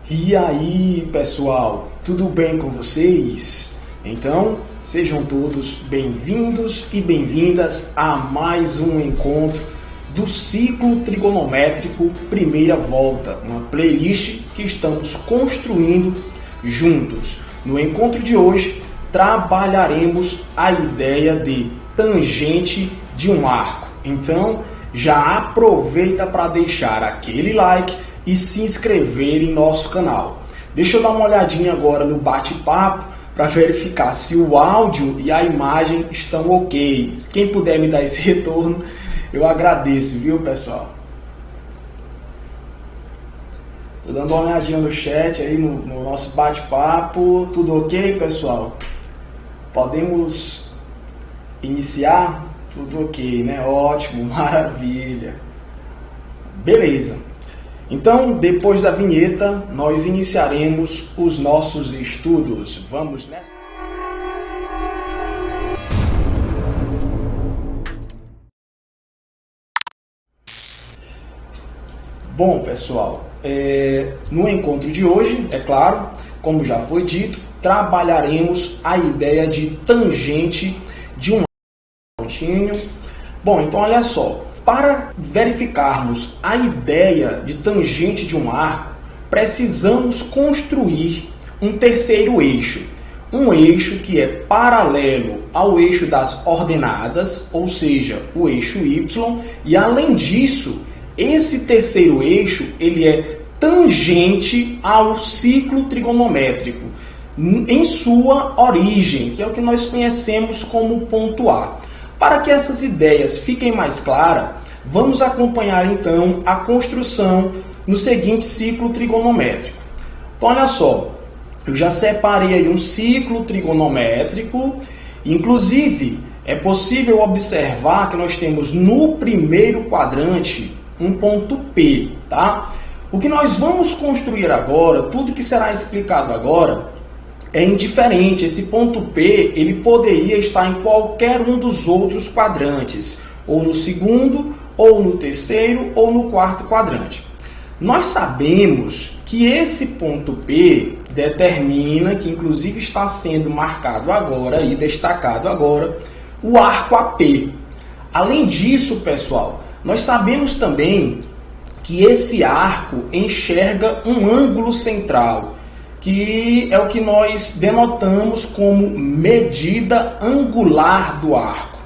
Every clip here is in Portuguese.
E aí, pessoal, tudo bem com vocês? Então, sejam todos bem-vindos e bem-vindas a mais um encontro do ciclo trigonométrico Primeira Volta, uma playlist que estamos construindo juntos. No encontro de hoje, trabalharemos a ideia de tangente de um arco. Então, já aproveita para deixar aquele like e se inscrever em nosso canal. Deixa eu dar uma olhadinha agora no bate-papo para verificar se o áudio e a imagem estão ok. Quem puder me dar esse retorno, eu agradeço, viu, pessoal? Tô dando uma olhadinha no chat aí, no nosso bate-papo. Tudo ok, pessoal? Podemos iniciar? Tudo ok, né? Ótimo, maravilha. Beleza. Então, depois da vinheta, nós iniciaremos os nossos estudos. Vamos nessa? Bom, pessoal, no encontro de hoje, é claro, como já foi dito, trabalharemos a ideia de tangente de um contínuo. Bom, então olha só. Para verificarmos a ideia de tangente de um arco, precisamos construir um terceiro eixo. Um eixo que é paralelo ao eixo das ordenadas, ou seja, o eixo Y. E além disso, esse terceiro eixo ele é tangente ao ciclo trigonométrico em sua origem, que é o que nós conhecemos como ponto A. Para que essas ideias fiquem mais claras, vamos acompanhar então a construção no seguinte ciclo trigonométrico. Então, olha só, eu já separei aí um ciclo trigonométrico, inclusive é possível observar que nós temos no primeiro quadrante um ponto P, tá? O que nós vamos construir agora, tudo que será explicado agora, é indiferente. Esse ponto P ele poderia estar em qualquer um dos outros quadrantes, ou no segundo, ou no terceiro, ou no quarto quadrante. Nós sabemos que esse ponto P determina, que inclusive está sendo marcado agora e destacado agora, o arco AP. Além disso, pessoal, nós sabemos também que esse arco enxerga um ângulo central, que é o que nós denotamos como medida angular do arco.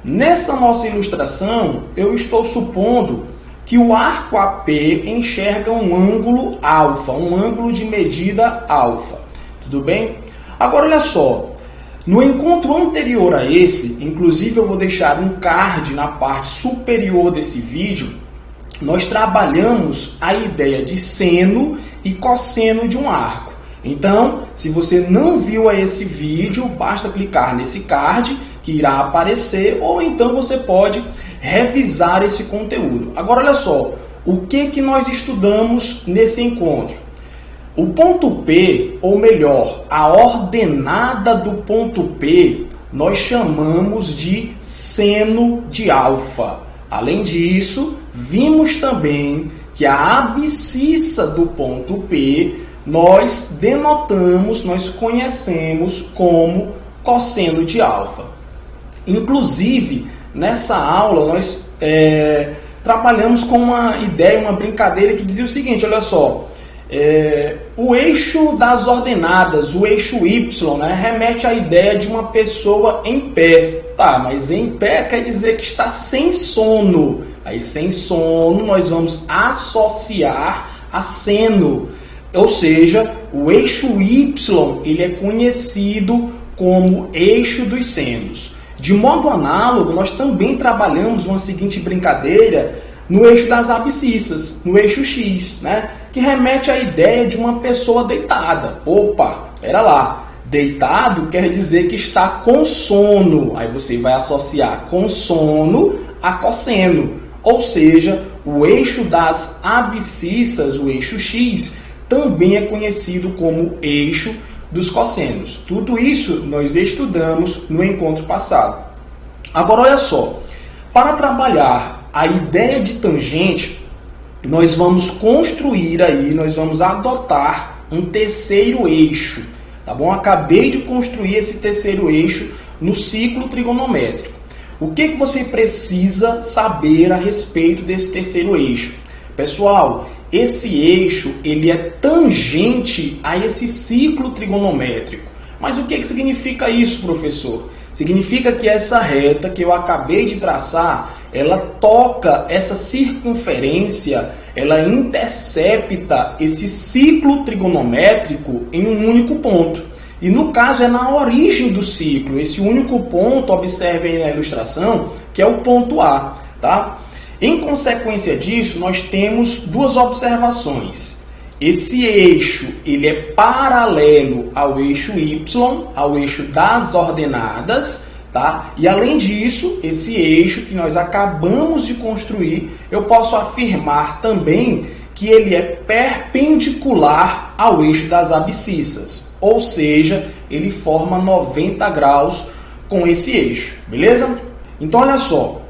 Nessa nossa ilustração, eu estou supondo que o arco AP enxerga um ângulo alfa, um ângulo de medida alfa. Tudo bem? Agora, olha só. No encontro anterior a esse, inclusive eu vou deixar um card na parte superior desse vídeo, nós trabalhamos a ideia de seno e cosseno de um arco. Então, se você não viu esse vídeo, basta clicar nesse card que irá aparecer, ou então você pode revisar esse conteúdo. Agora, olha só, o que nós estudamos nesse encontro? O ponto P, ou melhor, a ordenada do ponto P, nós chamamos de seno de alfa. Além disso, vimos também que a abscissa do ponto P nós denotamos, nós conhecemos como cosseno de alfa. Inclusive, nessa aula, nós trabalhamos com uma ideia, uma brincadeira que dizia o seguinte, olha só, o eixo das ordenadas, o eixo Y, né, remete à ideia de uma pessoa em pé. Tá, mas em pé quer dizer que está sem sono. Aí, sem sono, nós vamos associar a seno. Ou seja, o eixo Y ele é conhecido como eixo dos senos. De modo análogo, nós também trabalhamos uma seguinte brincadeira no eixo das abscissas, no eixo X, né? Que remete à ideia de uma pessoa deitada. Opa, pera lá, deitado quer dizer que está com sono. Aí você vai associar com sono a cosseno. Ou seja, o eixo das abscissas, o eixo X, também é conhecido como eixo dos cossenos. Tudo isso nós estudamos no encontro passado. Agora olha só, para trabalhar a ideia de tangente, nós vamos construir aí, nós vamos adotar um terceiro eixo, tá bom? Acabei de construir esse terceiro eixo no ciclo trigonométrico. O que você precisa saber a respeito desse terceiro eixo? Pessoal, esse eixo ele é tangente a esse ciclo trigonométrico. Mas o que significa isso, professor? Significa que essa reta que eu acabei de traçar, ela toca essa circunferência, ela intercepta esse ciclo trigonométrico em um único ponto. E no caso é na origem do ciclo, esse único ponto, observe aí na ilustração, que é o ponto A, tá? Em consequência disso, nós temos duas observações. Esse eixo, ele é paralelo ao eixo Y, ao eixo das ordenadas, tá? E além disso, esse eixo que nós acabamos de construir, eu posso afirmar também que ele é perpendicular ao eixo das abscissas, ou seja, ele forma 90 graus com esse eixo, beleza? Então olha só,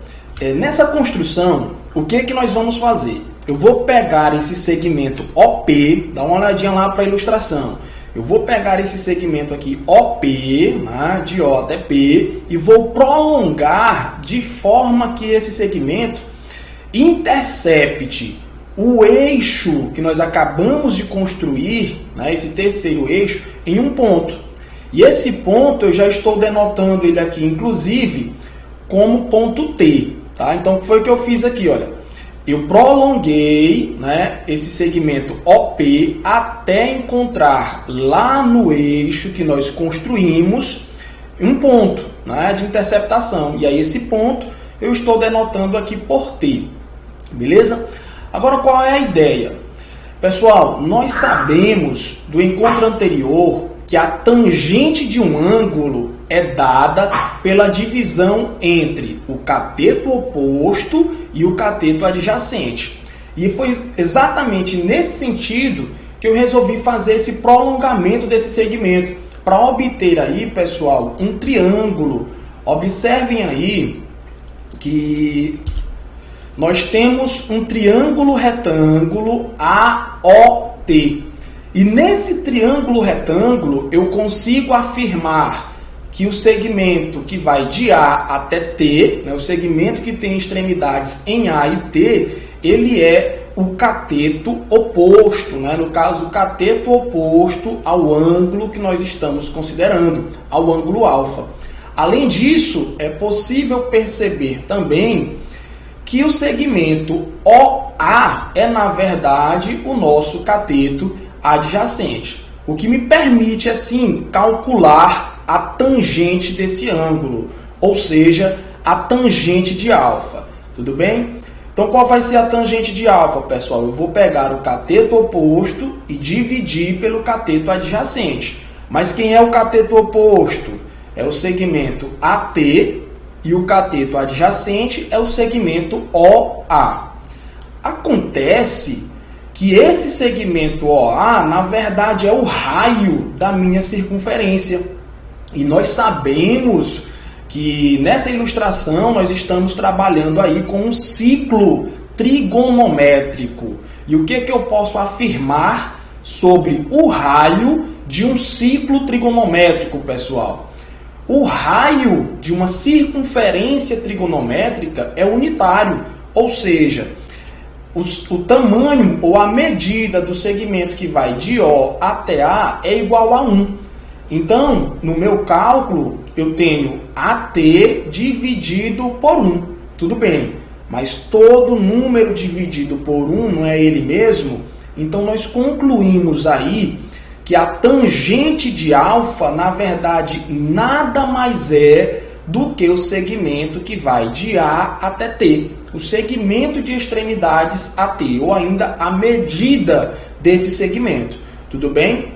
nessa construção, o que nós vamos fazer? Eu vou pegar esse segmento OP, dá uma olhadinha lá para a ilustração. Eu vou pegar esse segmento aqui OP, né, de O até P, e vou prolongar de forma que esse segmento intercepte o eixo que nós acabamos de construir, né, esse terceiro eixo, em um ponto. E esse ponto eu já estou denotando ele aqui, inclusive, como ponto T. Tá? Então, o que foi que eu fiz aqui? Olha, eu prolonguei, né, esse segmento OP até encontrar lá no eixo que nós construímos um ponto, né, de interceptação. E aí esse ponto eu estou denotando aqui por T. Beleza? Agora, qual é a ideia? Pessoal, nós sabemos do encontro anterior que a tangente de um ângulo é dada pela divisão entre o cateto oposto e o cateto adjacente. E foi exatamente nesse sentido que eu resolvi fazer esse prolongamento desse segmento, para obter aí, pessoal, um triângulo. Observem aí que nós temos um triângulo retângulo AOT. E nesse triângulo retângulo eu consigo afirmar que o segmento que vai de A até T, né, o segmento que tem extremidades em A e T, ele é o cateto oposto, né? No caso, o cateto oposto ao ângulo que nós estamos considerando, ao ângulo alfa. Além disso, é possível perceber também que o segmento OA é, na verdade, o nosso cateto adjacente, o que me permite, assim, calcular a tangente desse ângulo, ou seja, a tangente de alfa. Tudo bem? Então, qual vai ser a tangente de alfa, pessoal? Eu vou pegar o cateto oposto e dividir pelo cateto adjacente. Mas quem é o cateto oposto? É o segmento AT, e o cateto adjacente é o segmento OA. Acontece que esse segmento OA, na verdade, é o raio da minha circunferência. E nós sabemos que nessa ilustração nós estamos trabalhando aí com um ciclo trigonométrico. E o que eu posso afirmar sobre o raio de um ciclo trigonométrico, pessoal? O raio de uma circunferência trigonométrica é unitário, ou seja, o tamanho ou a medida do segmento que vai de O até A é igual a 1. Então, no meu cálculo, eu tenho AT dividido por 1. Tudo bem, mas todo número dividido por 1 não é ele mesmo? Então, nós concluímos aí que a tangente de alfa, na verdade, nada mais é do que o segmento que vai de A até T. O segmento de extremidades a T, ou ainda a medida desse segmento. Tudo bem?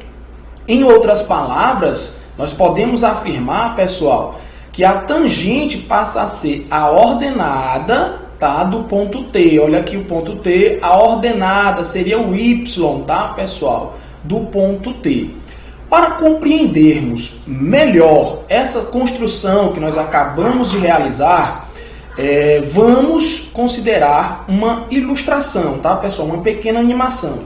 Em outras palavras, nós podemos afirmar, pessoal, que a tangente passa a ser a ordenada, tá, do ponto T. Olha aqui o ponto T, a ordenada seria o Y, tá, pessoal, do ponto T. Para compreendermos melhor essa construção que nós acabamos de realizar, vamos considerar uma ilustração, tá, pessoal? Uma pequena animação.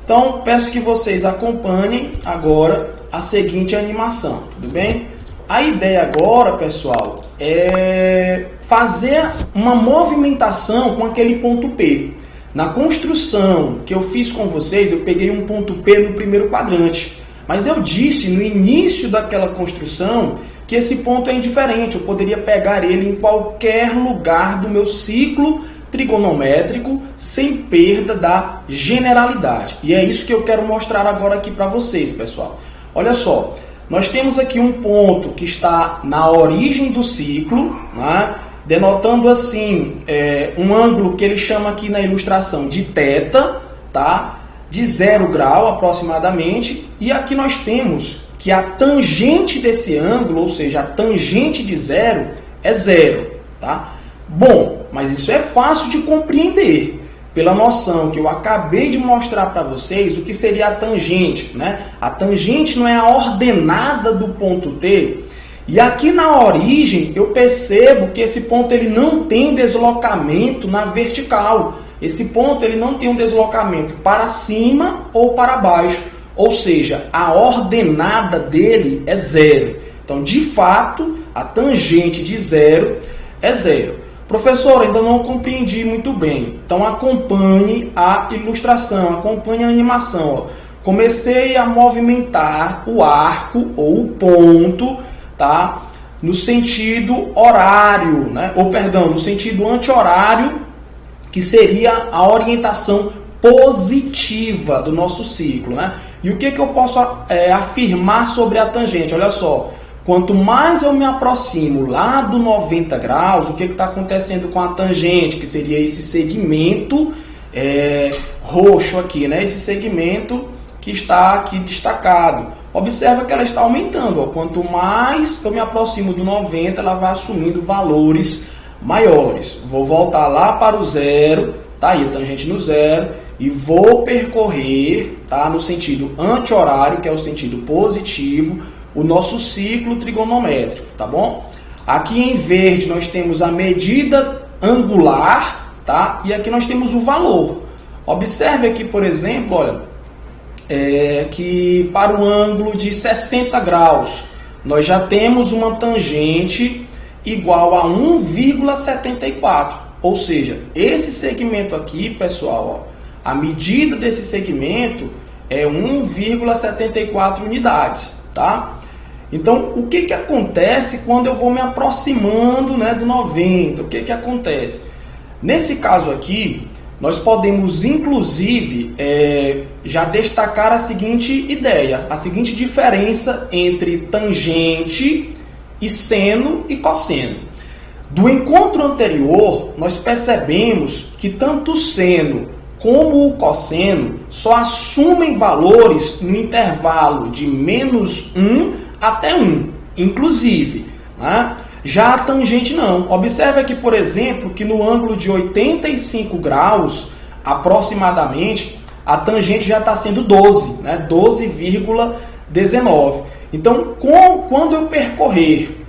Então, peço que vocês acompanhem agora a seguinte animação, tudo bem? A ideia agora, pessoal, é fazer uma movimentação com aquele ponto P. Na construção que eu fiz com vocês, eu peguei um ponto P no primeiro quadrante. Mas eu disse no início daquela construção que esse ponto é indiferente. Eu poderia pegar ele em qualquer lugar do meu ciclo trigonométrico sem perda da generalidade. E é isso que eu quero mostrar agora aqui para vocês, pessoal. Olha só, nós temos aqui um ponto que está na origem do ciclo, né? Denotando assim um ângulo que ele chama aqui na ilustração de θ, tá? De 0 grau aproximadamente. E aqui nós temos que a tangente desse ângulo, ou seja, a tangente de 0 é 0, tá? Bom, mas isso é fácil de compreender pela noção que eu acabei de mostrar para vocês o que seria a tangente, né? A tangente não é a ordenada do ponto T. E aqui na origem eu percebo que esse ponto ele não tem deslocamento na vertical. Esse ponto ele não tem um deslocamento para cima ou para baixo. Ou seja, a ordenada dele é 0. Então, de fato, a tangente de 0 é 0. Professor, ainda não compreendi muito bem. Então, acompanhe a ilustração, acompanhe a animação. Ó. Comecei a movimentar o arco ou o ponto, tá? No sentido horário, né? Ou, perdão, no sentido anti-horário, que seria a orientação positiva do nosso ciclo, né? E o que eu posso afirmar sobre a tangente? Olha só, quanto mais eu me aproximo lá do 90 graus, o que está acontecendo com a tangente? Que seria esse segmento roxo aqui, né? Esse segmento que está aqui destacado. Observa que ela está aumentando. Ó. Quanto mais eu me aproximo do 90, ela vai assumindo valores maiores. Vou voltar lá para o 0, tá aí a tangente no 0, e vou percorrer, tá, no sentido anti-horário, que é o sentido positivo, o nosso ciclo trigonométrico, tá bom? Aqui em verde nós temos a medida angular, tá? E aqui nós temos o valor. Observe aqui, por exemplo, olha, que para o ângulo de 60 graus, nós já temos uma tangente igual a 1,74. Ou seja, esse segmento aqui, pessoal, ó, a medida desse segmento é 1,74 unidades, tá? Então, o que acontece quando eu vou me aproximando, né, do 90? O que acontece? Nesse caso aqui, nós podemos, inclusive, já destacar a seguinte ideia, a seguinte diferença entre tangente e seno e cosseno. Do encontro anterior, nós percebemos que tanto o seno como o cosseno só assumem valores no intervalo de -1 até 1, inclusive, né? Já a tangente não. Observe aqui, por exemplo, que no ângulo de 85 graus, aproximadamente, a tangente já está sendo 12, né? 12,19. Então, quando eu percorrer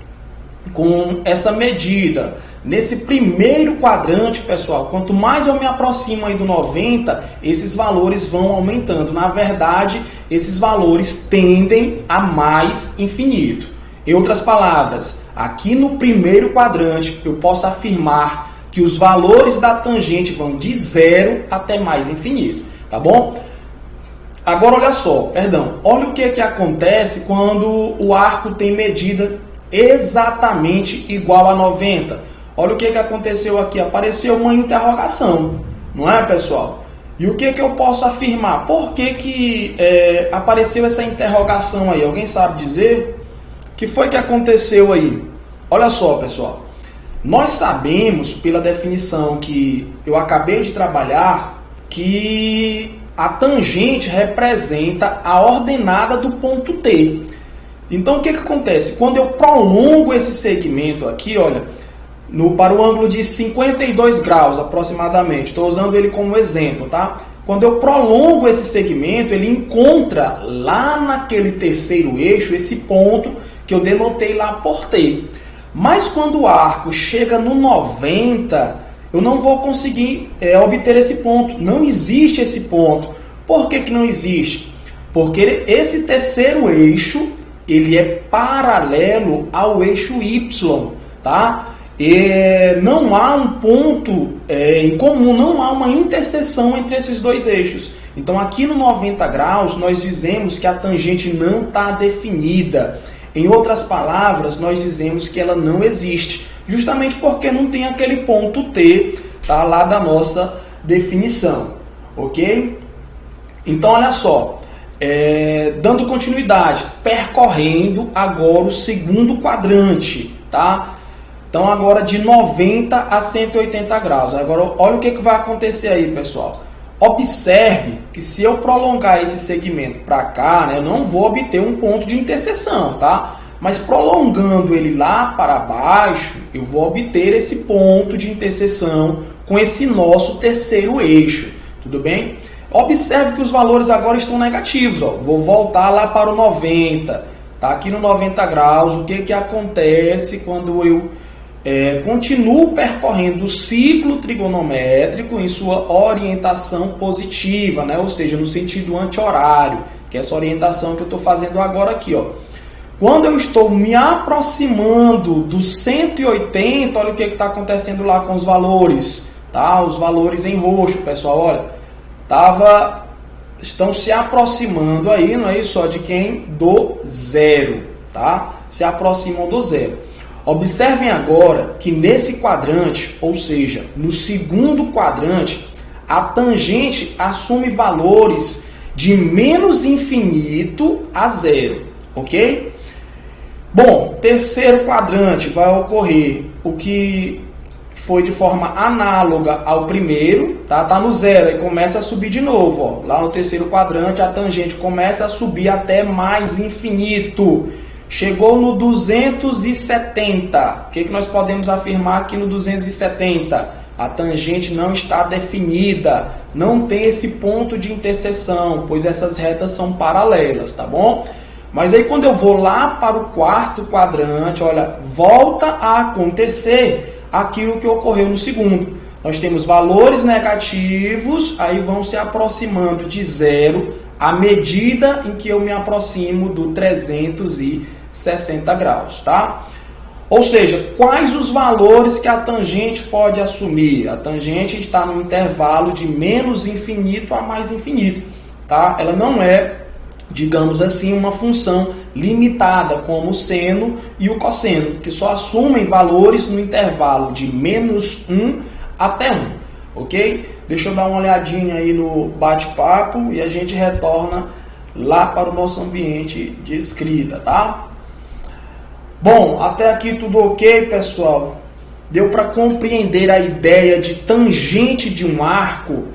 com essa medida nesse primeiro quadrante, pessoal, quanto mais eu me aproximo aí do 90, esses valores vão aumentando. Na verdade, esses valores tendem a mais infinito. Em outras palavras, aqui no primeiro quadrante, eu posso afirmar que os valores da tangente vão de 0 até mais infinito, tá bom? Agora, olha só, olha o que acontece quando o arco tem medida exatamente igual a 90. Olha o que aconteceu aqui, apareceu uma interrogação, não é, pessoal? E o que eu posso afirmar? Por que apareceu essa interrogação aí? Alguém sabe dizer? O que foi que aconteceu aí? Olha só, pessoal, nós sabemos pela definição que eu acabei de trabalhar que a tangente representa a ordenada do ponto T. Então, o que acontece? Quando eu prolongo esse segmento aqui, olha, para o ângulo de 52 graus aproximadamente, estou usando ele como exemplo, tá? Quando eu prolongo esse segmento, ele encontra lá naquele terceiro eixo esse ponto que eu denotei lá por T. Mas quando o arco chega no 90, eu não vou conseguir obter esse ponto. Não existe esse ponto. Por que não existe? Porque esse terceiro eixo, ele é paralelo ao eixo Y, tá? E não há um ponto em comum, não há uma interseção entre esses dois eixos. Então aqui no 90 graus nós dizemos que a tangente não está definida. Em outras palavras, nós dizemos que ela não existe, justamente porque não tem aquele ponto T, tá, lá da nossa definição, ok? Então olha só, dando continuidade, percorrendo agora o segundo quadrante, tá? Então agora de 90 a 180 graus. Agora olha o que vai acontecer aí, pessoal. Observe que se eu prolongar esse segmento para cá, né, eu não vou obter um ponto de interseção, tá? Mas prolongando ele lá para baixo, eu vou obter esse ponto de interseção com esse nosso terceiro eixo, tudo bem? Observe que os valores agora estão negativos, ó. Vou voltar lá para o 90, tá? Aqui no 90 graus, o que acontece quando eu continuo percorrendo o ciclo trigonométrico em sua orientação positiva, né? Ou seja, no sentido anti-horário, que é essa orientação que eu estou fazendo agora aqui, ó. Quando eu estou me aproximando do 180, olha o que está acontecendo lá com os valores, tá? Os valores em roxo, pessoal, olha, estão se aproximando aí, não é isso? Só de quem? Do zero, tá? Se aproximam do zero. Observem agora que nesse quadrante, ou seja, no segundo quadrante, a tangente assume valores de menos infinito a zero, ok? Bom, terceiro quadrante vai ocorrer o que foi de forma análoga ao primeiro, tá? Tá no zero e começa a subir de novo, ó. Lá no terceiro quadrante a tangente começa a subir até mais infinito. Chegou no 270. O que nós podemos afirmar aqui no 270? A tangente não está definida, não tem esse ponto de interseção, pois essas retas são paralelas, tá bom? Mas aí quando eu vou lá para o quarto quadrante, olha, volta a acontecer aquilo que ocorreu no segundo. Nós temos valores negativos, aí vão se aproximando de zero à medida em que eu me aproximo do 360 graus, tá? Ou seja, quais os valores que a tangente pode assumir? A tangente está no intervalo de menos infinito a mais infinito, tá? Ela não é, digamos assim, uma função limitada, como o seno e o cosseno, que só assumem valores no intervalo de menos 1 até 1, ok? Deixa eu dar uma olhadinha aí no bate-papo e a gente retorna lá para o nosso ambiente de escrita, tá? Bom, até aqui tudo ok, pessoal? Deu para compreender a ideia de tangente de um arco?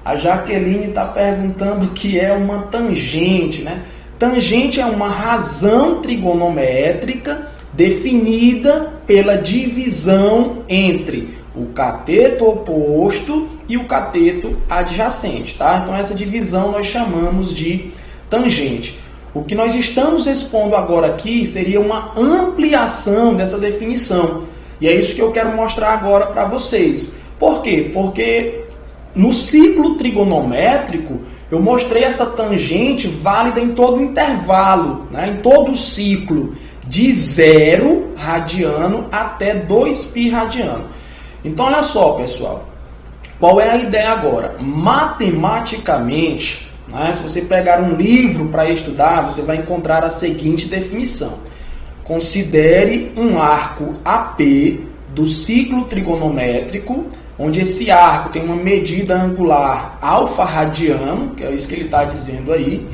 A Jaqueline está perguntando o que é uma tangente, né? Tangente é uma razão trigonométrica definida pela divisão entre o cateto oposto e o cateto adjacente, tá? Então essa divisão nós chamamos de tangente. O que nós estamos expondo agora aqui seria uma ampliação dessa definição. E é isso que eu quero mostrar agora para vocês. Por quê? Porque no ciclo trigonométrico, eu mostrei essa tangente válida em todo o intervalo, né? Em todo o ciclo, de 0 radiano até 2π radiano. Então, olha só, pessoal, qual é a ideia agora? Matematicamente, né, se você pegar um livro para estudar, você vai encontrar a seguinte definição. Considere um arco AP do ciclo trigonométrico, onde esse arco tem uma medida angular alfa radiano, que é isso que ele está dizendo aí,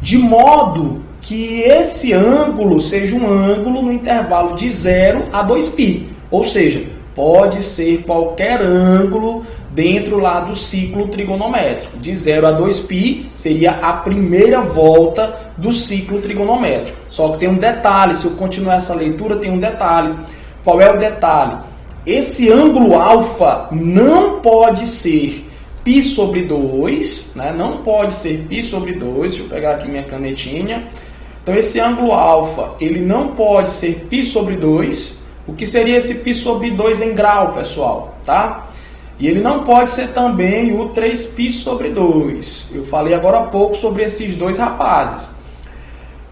de modo que esse ângulo seja um ângulo no intervalo de 0 a 2π, ou seja, pode ser qualquer ângulo dentro lá do ciclo trigonométrico. De 0 a 2π seria a primeira volta do ciclo trigonométrico. Só que tem um detalhe, se eu continuar essa leitura, tem um detalhe. Qual é o detalhe? Esse ângulo alfa não pode ser π sobre 2, né? Não pode ser π sobre 2. Deixa eu pegar aqui minha canetinha. Então, esse ângulo alfa, ele não pode ser π sobre 2, O que seria esse π sobre 2 em grau, pessoal, tá? E ele não pode ser também o 3π sobre 2. Eu falei agora há pouco sobre esses dois rapazes.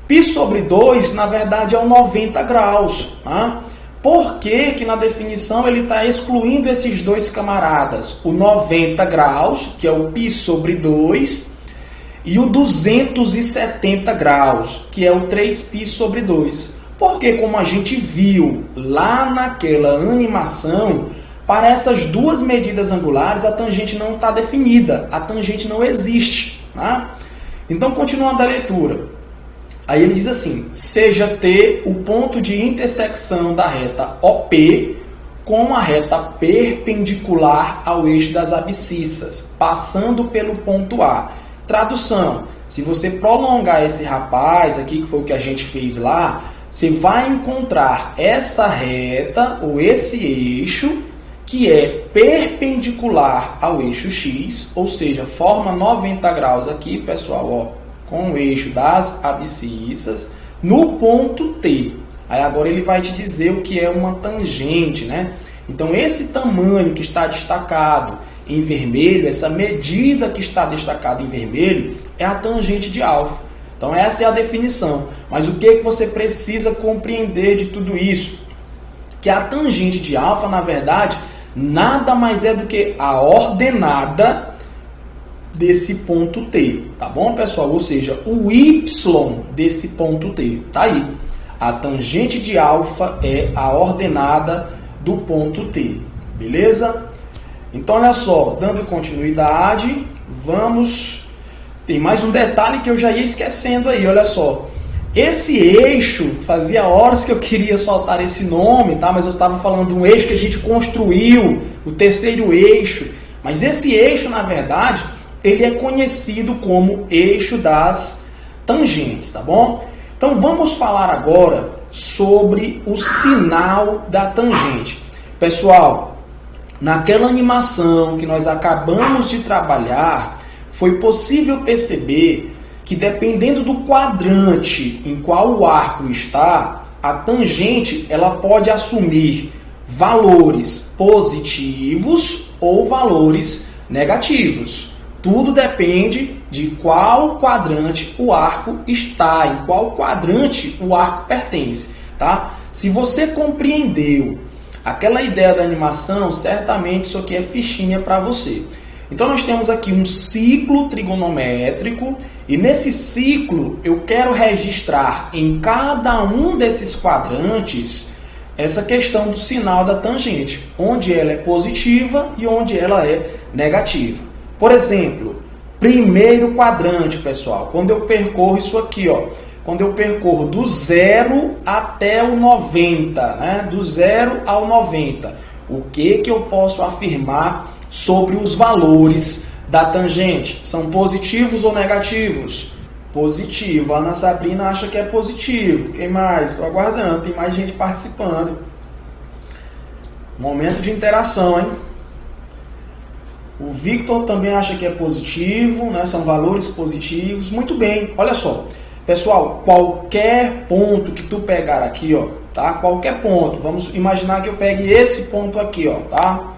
Π sobre 2, na verdade, é o 90 graus. Tá? Por que que na definição ele está excluindo esses dois camaradas? O 90 graus, que é o π sobre 2, e o 270 graus, que é o 3π sobre 2. Porque, como a gente viu lá naquela animação, para essas duas medidas angulares a tangente não está definida, a tangente não existe. Tá? Então, continuando a leitura. Aí ele diz assim, seja T o ponto de intersecção da reta OP com a reta perpendicular ao eixo das abscissas, passando pelo ponto A. Tradução, se você prolongar esse rapaz aqui, que foi o que a gente fez lá, você vai encontrar essa reta, ou esse eixo, que é perpendicular ao eixo X, ou seja, forma 90 graus aqui, pessoal, ó, com o eixo das abscissas, no ponto T. Aí agora ele vai te dizer o que é uma tangente, né? Então esse tamanho que está destacado em vermelho, essa medida que está destacada em vermelho, é a tangente de alfa. Então essa é a definição. Mas o que você precisa compreender de tudo isso? Que a tangente de alfa, na verdade, nada mais é do que a ordenada desse ponto T, tá bom, pessoal? Ou seja, o y desse ponto T, tá aí. A tangente de alfa é a ordenada do ponto T, beleza? Então, olha só, dando continuidade, vamos... Tem mais um detalhe que eu já ia esquecendo aí, olha só. Esse eixo, fazia horas que eu queria soltar esse nome, tá? Mas eu estava falando de um eixo que a gente construiu, o terceiro eixo. Mas esse eixo, na verdade, ele é conhecido como eixo das tangentes, tá bom? Então vamos falar agora sobre o sinal da tangente. Pessoal, naquela animação que nós acabamos de trabalhar, foi possível perceber que dependendo do quadrante em qual o arco está, a tangente ela pode assumir valores positivos ou valores negativos. Tudo depende de qual quadrante o arco está, em qual quadrante o arco pertence, tá? Se você compreendeu aquela ideia da animação, certamente isso aqui é fichinha para você. Então nós temos aqui um ciclo trigonométrico e nesse ciclo eu quero registrar em cada um desses quadrantes essa questão do sinal da tangente, onde ela é positiva e onde ela é negativa. Por exemplo, primeiro quadrante, pessoal, quando eu percorro isso aqui, ó, quando eu percorro do 0 até o 90, né? Do 0 ao 90, o que eu posso afirmar sobre os valores da tangente? São positivos ou negativos? Positivo. A Ana Sabrina acha que é positivo. Quem mais? Estou aguardando, tem mais gente participando. Momento de interação, hein? O Victor também acha que é positivo, né? São valores positivos. Muito bem, olha só. Pessoal, qualquer ponto que tu pegar aqui, ó, tá? Qualquer ponto. Vamos imaginar que eu pegue esse ponto aqui, ó, tá?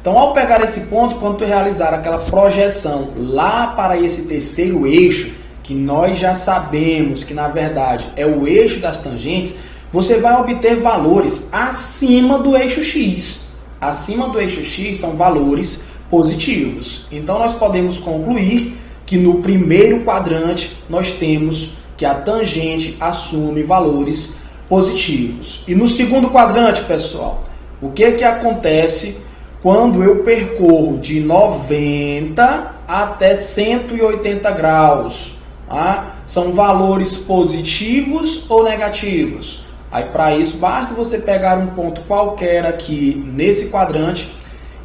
Então, ao pegar esse ponto, quando tu realizar aquela projeção lá para esse terceiro eixo, que nós já sabemos que, na verdade, é o eixo das tangentes, você vai obter valores acima do eixo X. Acima do eixo X são valores positivos. Então, nós podemos concluir que no primeiro quadrante nós temos que a tangente assume valores positivos. E no segundo quadrante, pessoal, o que acontece quando eu percorro de 90 até 180 graus? Tá? São valores positivos ou negativos? Aí, para isso, basta você pegar um ponto qualquer aqui nesse quadrante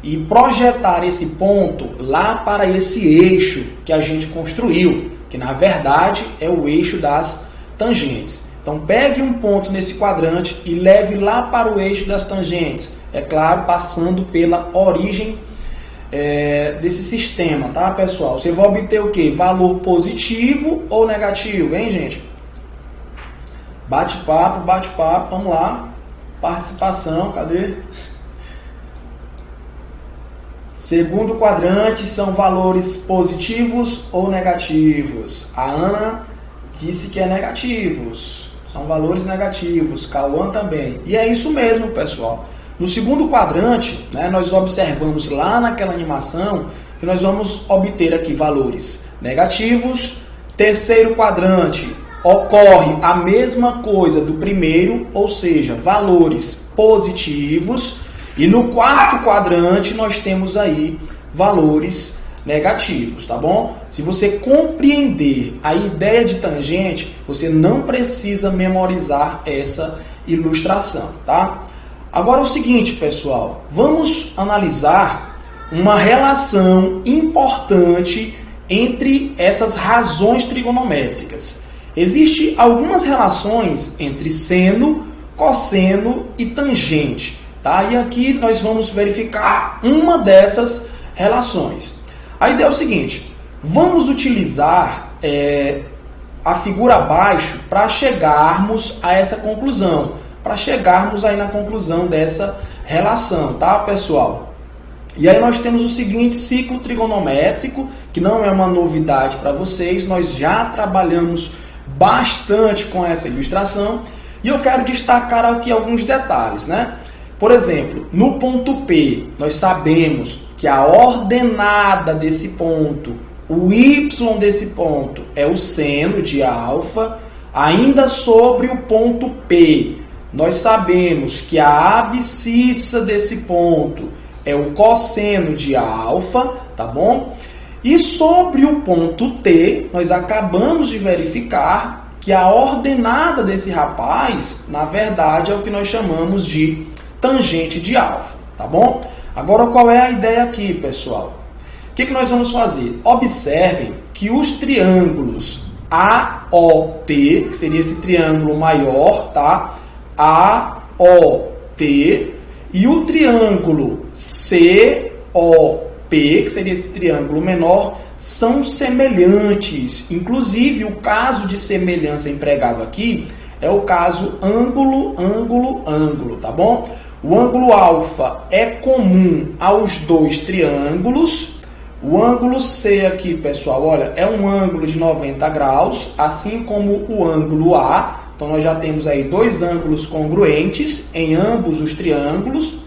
e projetar esse ponto lá para esse eixo que a gente construiu, que na verdade é o eixo das tangentes. Então pegue um ponto nesse quadrante e leve lá para o eixo das tangentes. É claro, passando pela origem desse sistema, tá, pessoal? Você vai obter o quê? Valor positivo ou negativo, hein, gente? Bate-papo, vamos lá. participação, cadê? Segundo quadrante, são valores positivos ou negativos? A Ana disse que é negativos. São valores negativos. Cauã também. E é isso mesmo, pessoal. No segundo quadrante, né, nós observamos lá naquela animação que nós vamos obter aqui valores negativos. Terceiro quadrante, ocorre a mesma coisa do primeiro, ou seja, valores positivos. E no quarto quadrante nós temos aí valores negativos, tá bom? Se você compreender a ideia de tangente, você não precisa memorizar essa ilustração, tá? Agora é o seguinte, pessoal, vamos analisar uma relação importante entre essas razões trigonométricas. Existem algumas relações entre seno, cosseno e tangente. Tá? E aqui nós vamos verificar uma dessas relações. A ideia é o seguinte, vamos utilizar a figura abaixo para chegarmos a essa conclusão, para chegarmos aí na conclusão dessa relação, tá, pessoal? E aí nós temos o seguinte ciclo trigonométrico, que não é uma novidade para vocês, nós já trabalhamos bastante com essa ilustração, e eu quero destacar aqui alguns detalhes, né? Por exemplo, no ponto P, nós sabemos que a ordenada desse ponto, o y desse ponto, é o seno de alfa. Ainda sobre o ponto P, nós sabemos que a abscissa desse ponto é o cosseno de alfa, tá bom? E sobre o ponto T, nós acabamos de verificar que a ordenada desse rapaz, na verdade, é o que nós chamamos de tangente de alfa, tá bom? Agora, qual é a ideia aqui, pessoal? O que nós vamos fazer? Observem que os triângulos AOT, que seria esse triângulo maior, tá? AOT, e o triângulo COP, que seria esse triângulo menor, são semelhantes. Inclusive, o caso de semelhança empregado aqui é o caso ângulo, ângulo, ângulo, tá bom? O ângulo alfa é comum aos dois triângulos. O ângulo C aqui, pessoal, olha, é um ângulo de 90 graus, assim como o ângulo A. Então, nós já temos aí dois ângulos congruentes em ambos os triângulos.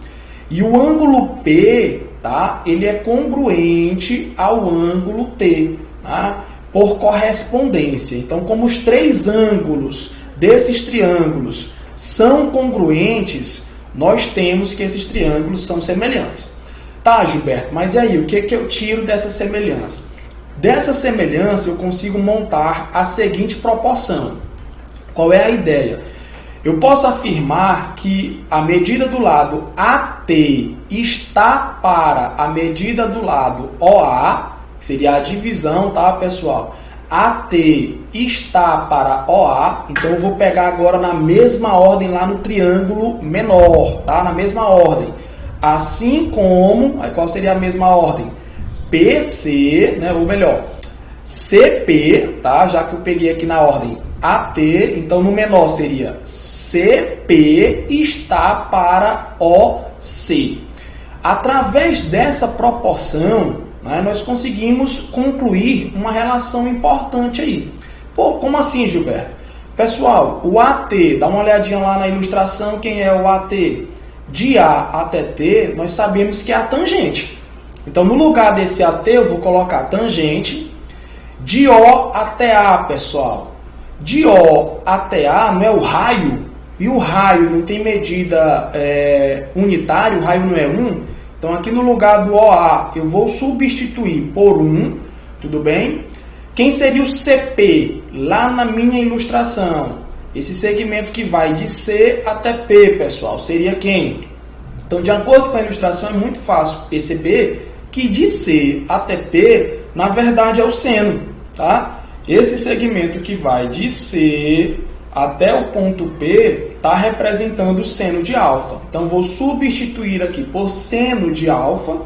E o ângulo P, tá? Ele é congruente ao ângulo T, tá? Por correspondência. Então, como os três ângulos desses triângulos são congruentes, nós temos que esses triângulos são semelhantes. Tá, Gilberto, mas e aí, o que eu tiro dessa semelhança? Dessa semelhança eu consigo montar a seguinte proporção. Qual é a ideia? Eu posso afirmar que a medida do lado AT está para a medida do lado OA, que seria a divisão, tá, pessoal? AT está para OA, então eu vou pegar agora na mesma ordem lá no triângulo menor, tá? Na mesma ordem. Assim como, aí qual seria a mesma ordem? PC, né? Ou melhor, CP, tá? Já que eu peguei aqui na ordem AT, então no menor seria CP está para OC. Através dessa proporção, né, nós conseguimos concluir uma relação importante aí. Pô, como assim, Gilberto? Pessoal, o AT, dá uma olhadinha lá na ilustração, quem é o AT? De A até T, nós sabemos que é a tangente. Então, no lugar desse AT, eu vou colocar tangente. De O até A, pessoal. De O até A não é o raio, e o raio não tem medida unitária, o raio não é 1. Então, aqui no lugar do OA, eu vou substituir por 1, tudo bem? Quem seria o CP? Lá na minha ilustração, esse segmento que vai de C até P, pessoal, seria quem? Então, de acordo com a ilustração, é muito fácil perceber que de C até P, na verdade, é o seno, tá? Esse segmento que vai de C até o ponto P está representando o seno de alfa. Então, vou substituir aqui por seno de alfa.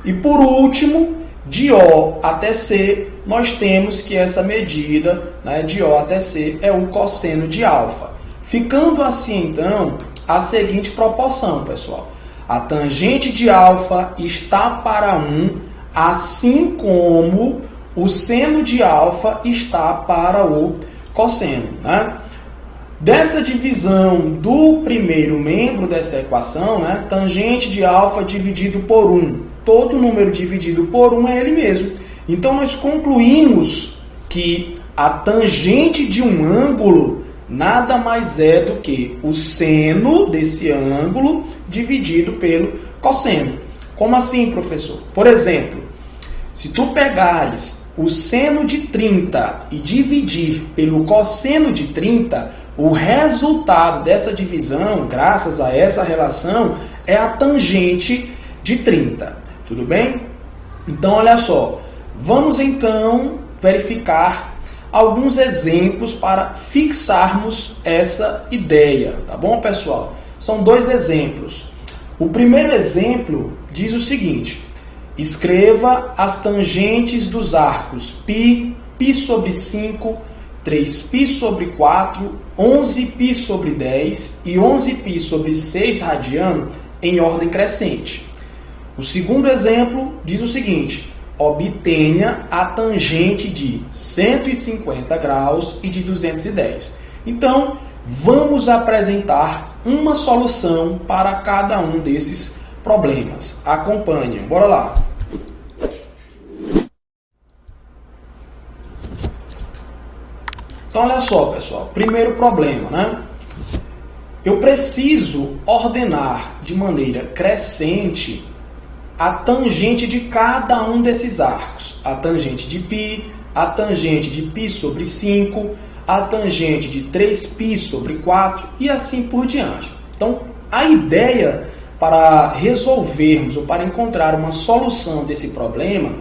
E, por último, de O até C, nós temos que essa medida, né, de O até C é o cosseno de alfa. Ficando assim, então, a seguinte proporção, pessoal. A tangente de alfa está para 1, assim como o seno de alfa está para o cosseno, né? Dessa divisão do primeiro membro dessa equação, né, tangente de alfa dividido por 1. Todo número dividido por 1 é ele mesmo. Então, nós concluímos que a tangente de um ângulo nada mais é do que o seno desse ângulo dividido pelo cosseno. Como assim, professor? Por exemplo, se tu pegares o seno de 30 e dividir pelo cosseno de 30, o resultado dessa divisão, graças a essa relação, é a tangente de 30. Tudo bem? Então, olha só. Vamos, então, verificar alguns exemplos para fixarmos essa ideia. Tá bom, pessoal? São 2 exemplos. O primeiro exemplo diz o seguinte. Escreva as tangentes dos arcos π, π sobre 5, 3π sobre 4, 11π sobre 10 e 11π sobre 6 radiano em ordem crescente. O segundo exemplo diz o seguinte. Obtenha a tangente de 150 graus e de 210. Então, vamos apresentar uma solução para cada um desses problemas. Acompanhem, bora lá. Então, olha só, pessoal. Primeiro problema, né? Eu preciso ordenar de maneira crescente a tangente de cada um desses arcos. A tangente de π, a tangente de π sobre 5, a tangente de 3π sobre 4 e assim por diante. Então, a ideia para resolvermos ou para encontrar uma solução desse problema,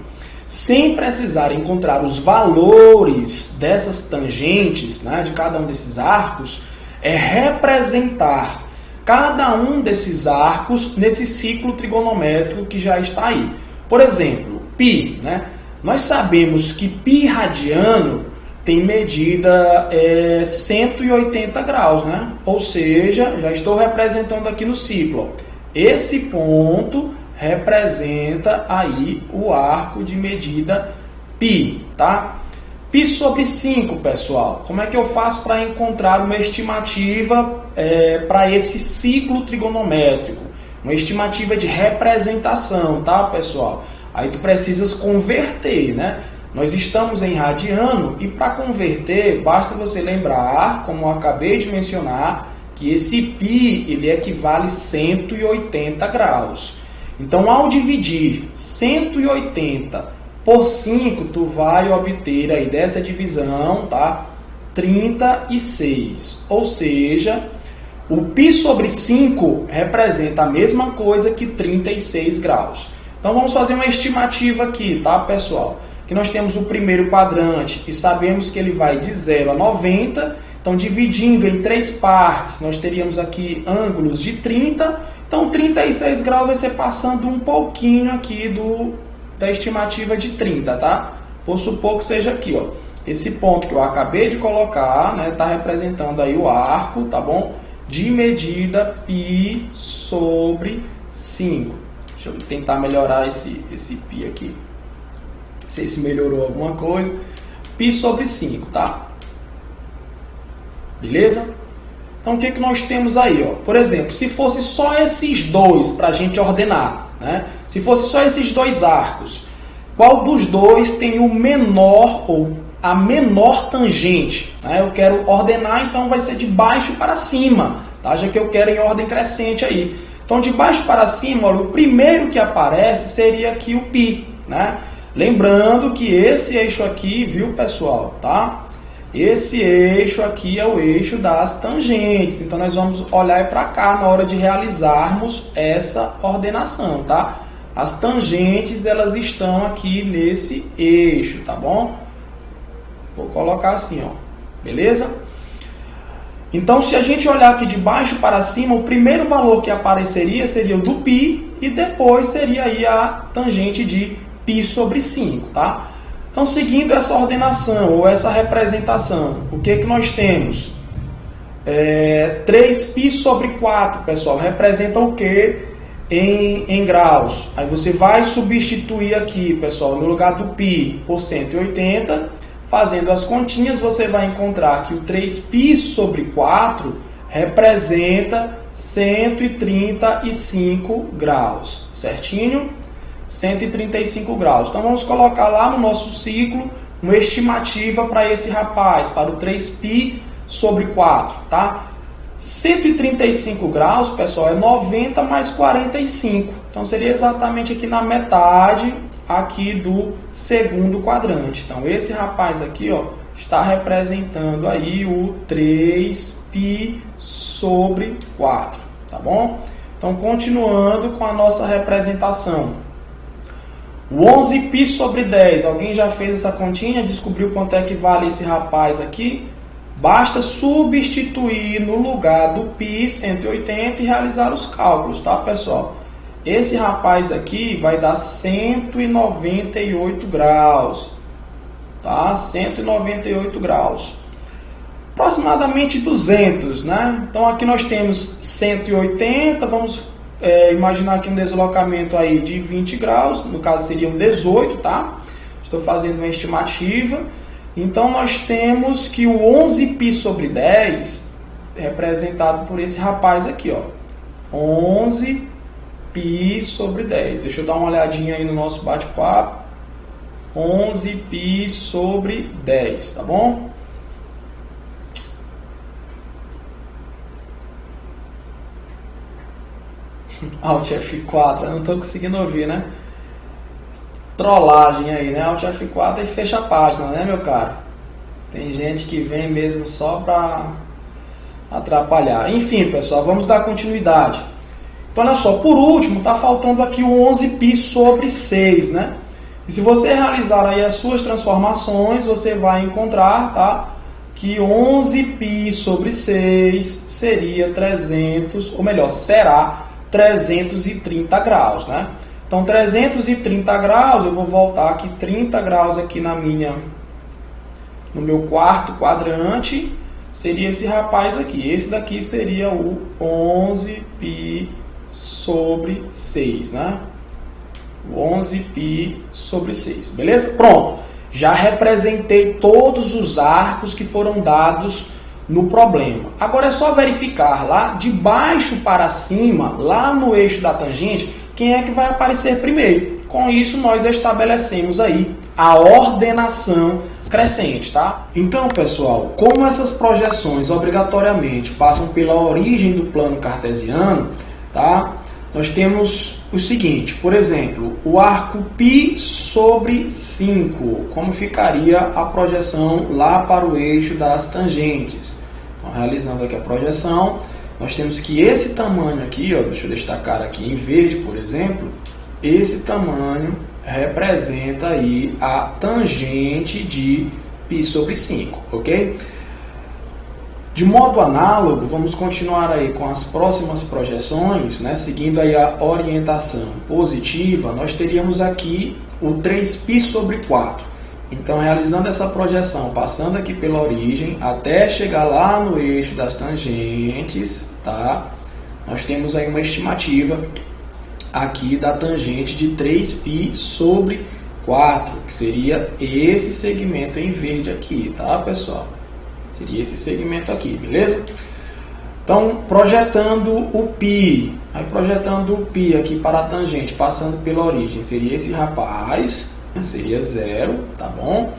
sem precisar encontrar os valores dessas tangentes, né, de cada um desses arcos, é representar cada um desses arcos nesse ciclo trigonométrico que já está aí. Por exemplo, π, né? Nós sabemos que π radiano tem medida 180 graus, né? Ou seja, já estou representando aqui no ciclo. Ó. Esse ponto representa aí o arco de medida π, tá? π sobre 5, pessoal. Como é que eu faço para encontrar uma estimativa para esse ciclo trigonométrico? Uma estimativa de representação, tá, pessoal? Aí tu precisas converter, né? Nós estamos em radiano e para converter, basta você lembrar, como eu acabei de mencionar, que esse π ele equivale a 180 graus. Então, ao dividir 180 por 5, tu vai obter aí dessa divisão, tá? 36. Ou seja, o π sobre 5 representa a mesma coisa que 36 graus. Então, vamos fazer uma estimativa aqui, tá, pessoal? Que nós temos o primeiro quadrante e sabemos que ele vai de 0 a 90. Então, dividindo em 3 partes, nós teríamos aqui ângulos de 30. Então, 36 graus vai ser passando um pouquinho aqui da estimativa de 30, tá? Vou supor que seja aqui, ó. Esse ponto que eu acabei de colocar, né, tá representando aí o arco, tá bom? De medida π sobre 5. Deixa eu tentar melhorar esse π aqui. Não sei se melhorou alguma coisa. π sobre 5, tá? Beleza? Então, o que nós temos aí? Ó? Por exemplo, se fosse só esses dois para a gente ordenar, né? Se fosse só esses dois arcos, qual dos dois tem o menor ou a menor tangente? Né? Eu quero ordenar, então vai ser de baixo para cima, tá? Já que eu quero em ordem crescente aí. Então, de baixo para cima, olha, o primeiro que aparece seria aqui o π, né? Lembrando que esse eixo aqui, viu, pessoal, tá? Esse eixo aqui é o eixo das tangentes. Então, nós vamos olhar para cá na hora de realizarmos essa ordenação, tá? As tangentes, elas estão aqui nesse eixo, tá bom? Vou colocar assim, ó. Beleza? Então, se a gente olhar aqui de baixo para cima, o primeiro valor que apareceria seria o do π e depois seria aí a tangente de π sobre 5, tá? Então, seguindo essa ordenação ou essa representação, o que nós temos? 3π sobre 4, pessoal, representa o que em graus? Aí você vai substituir aqui, pessoal, no lugar do π por 180, fazendo as continhas, você vai encontrar que o 3π sobre 4 representa 135 graus, certinho? 135 graus. Então vamos colocar lá no nosso ciclo uma estimativa para esse rapaz, para o 3π sobre 4, tá? 135 graus, pessoal, é 90 mais 45. Então seria exatamente aqui na metade aqui do segundo quadrante. Então esse rapaz aqui, ó, está representando aí o 3π sobre 4, tá bom? Então continuando com a nossa representação. O 11π sobre 10, alguém já fez essa continha? Descobriu quanto é que vale esse rapaz aqui? Basta substituir no lugar do π 180 e realizar os cálculos, tá, pessoal? Esse rapaz aqui vai dar 198 graus, tá? 198 graus. Aproximadamente 200, né? Então aqui nós temos 180, vamos imaginar aqui um deslocamento aí de 20 graus, no caso seriam 18, tá? Estou fazendo uma estimativa. Então nós temos que o 11π sobre 10 é representado por esse rapaz aqui, ó. 11π sobre 10. Deixa eu dar uma olhadinha aí no nosso bate-papo. 11π sobre 10, tá bom? Alt F4, eu não estou conseguindo ouvir, né? Trollagem aí, né? Alt F4 e fecha a página, né, meu caro? Tem gente que vem mesmo só para atrapalhar. Enfim, pessoal, vamos dar continuidade. Então, olha só, por último, está faltando aqui o 11π sobre 6, né? E se você realizar aí as suas transformações, você vai encontrar, tá? Que 11π sobre 6 seria 300, ou melhor, será 330 graus, né? Então, 330 graus, eu vou voltar aqui 30 graus aqui no meu quarto quadrante, seria esse rapaz aqui. Esse daqui seria o 11π sobre 6, né? O 11π sobre 6, beleza? Pronto, já representei todos os arcos que foram dados no problema. Agora é só verificar lá de baixo para cima, lá no eixo da tangente, quem é que vai aparecer primeiro. Com isso nós estabelecemos aí a ordenação crescente, tá? Então, pessoal, como essas projeções obrigatoriamente passam pela origem do plano cartesiano, tá? Nós temos o seguinte, por exemplo, o arco π sobre 5, como ficaria a projeção lá para o eixo das tangentes. Então, realizando aqui a projeção, nós temos que esse tamanho aqui, ó, deixa eu destacar aqui em verde, por exemplo, esse tamanho representa aí a tangente de π sobre 5, ok? De modo análogo, vamos continuar aí com as próximas projeções, né? Seguindo aí a orientação positiva, nós teríamos aqui o 3π sobre 4. Então, realizando essa projeção, passando aqui pela origem, até chegar lá no eixo das tangentes, tá? Nós temos aí uma estimativa aqui da tangente de 3π sobre 4, que seria esse segmento em verde aqui, tá, pessoal? Seria esse segmento aqui, beleza? Então, projetando o π, aí projetando o π aqui para a tangente, passando pela origem, seria esse rapaz, seria 0, tá bom?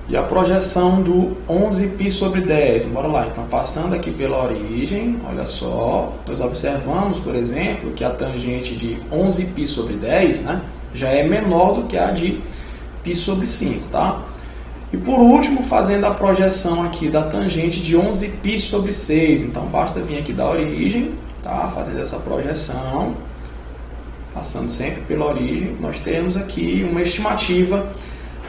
E a projeção do 11π sobre 10, bora lá, então passando aqui pela origem, olha só, nós observamos, por exemplo, que a tangente de 11π sobre 10, né, já é menor do que a de π sobre 5, tá? E por último, fazendo a projeção aqui da tangente de 11π sobre 6. Então, basta vir aqui da origem, tá? Fazendo essa projeção, passando sempre pela origem, nós temos aqui uma estimativa